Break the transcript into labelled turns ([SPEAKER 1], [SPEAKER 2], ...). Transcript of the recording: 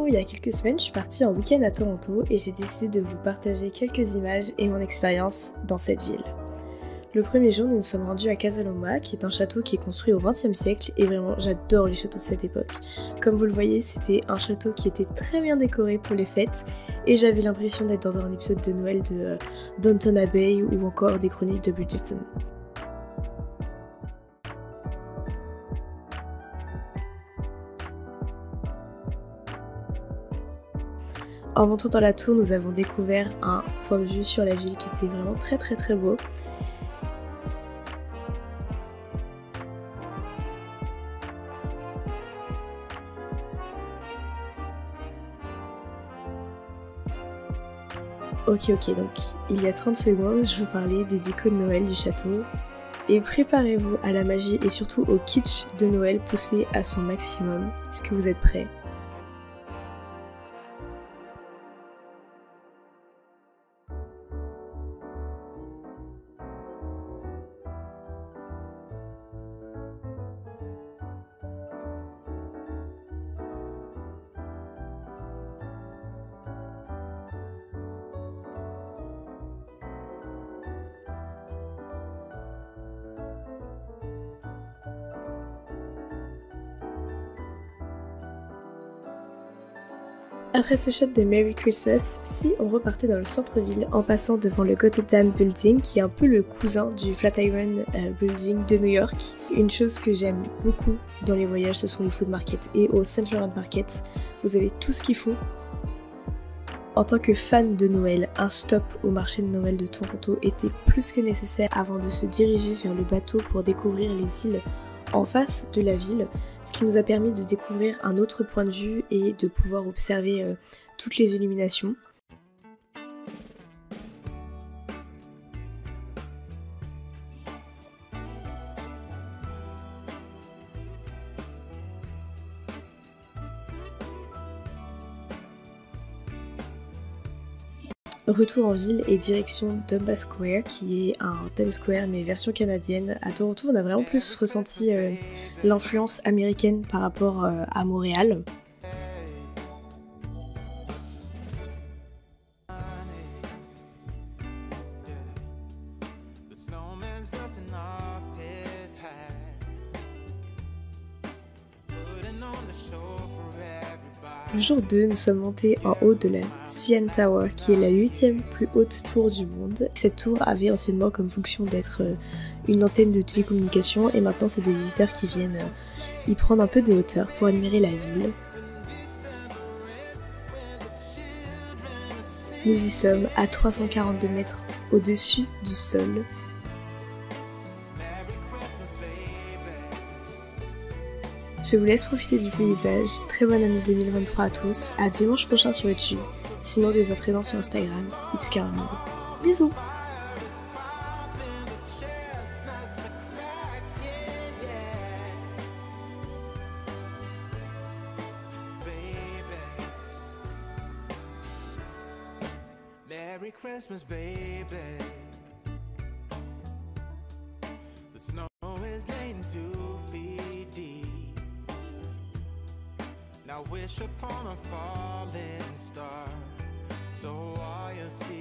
[SPEAKER 1] il y a quelques semaines, je suis partie en week-end à Toronto et j'ai décidé de vous partager quelques images et mon expérience dans cette ville. Le premier jour, nous nous sommes rendus à Casa Loma, qui est un château qui est construit au XXe siècle et vraiment j'adore les châteaux de cette époque. Comme vous le voyez, c'était un château qui était très bien décoré pour les fêtes et j'avais l'impression d'être dans un épisode de Noël de Downton Abbey ou encore des chroniques de Bridgerton. En montant dans la tour, nous avons découvert un point de vue sur la ville qui était vraiment très beau. Ok, donc il y a 30 secondes, je vous parlais des décos de Noël du château. Et préparez-vous à la magie et surtout au kitsch de Noël poussé à son maximum. Est-ce que vous êtes prêts ? Après ce shot de Merry Christmas, si on repartait dans le centre-ville en passant devant le Gotham Building, qui est un peu le cousin du Flatiron Building de New York. Une chose que j'aime beaucoup dans les voyages, ce sont les food markets. Et au St. Laurent Market, vous avez tout ce qu'il faut. En tant que fan de Noël, un stop au marché de Noël de Toronto était plus que nécessaire avant de se diriger vers le bateau pour découvrir les îles en face de la ville, ce qui nous a permis de découvrir un autre point de vue et de pouvoir observer toutes les illuminations. Retour en ville et direction Dundas Square, qui est un Times Square mais version canadienne. À Toronto, on a vraiment plus ressenti l'influence américaine par rapport à Montréal. Le jour 2, nous sommes montés en haut de la CN Tower, qui est la 8e plus haute tour du monde. Cette tour avait anciennement comme fonction d'être une antenne de télécommunication et maintenant c'est des visiteurs qui viennent y prendre un peu de hauteur pour admirer la ville. Nous y sommes à 342 mètres au-dessus du sol. Je vous laisse profiter du paysage. Très bonne année 2023 à tous. À dimanche prochain sur YouTube. Sinon, dès à présent sur Instagram. It's Carmi. Bisous.
[SPEAKER 2] Merry Christmas, baby. The snow is laying 2 feet deep. Now wish upon a falling star, so all you see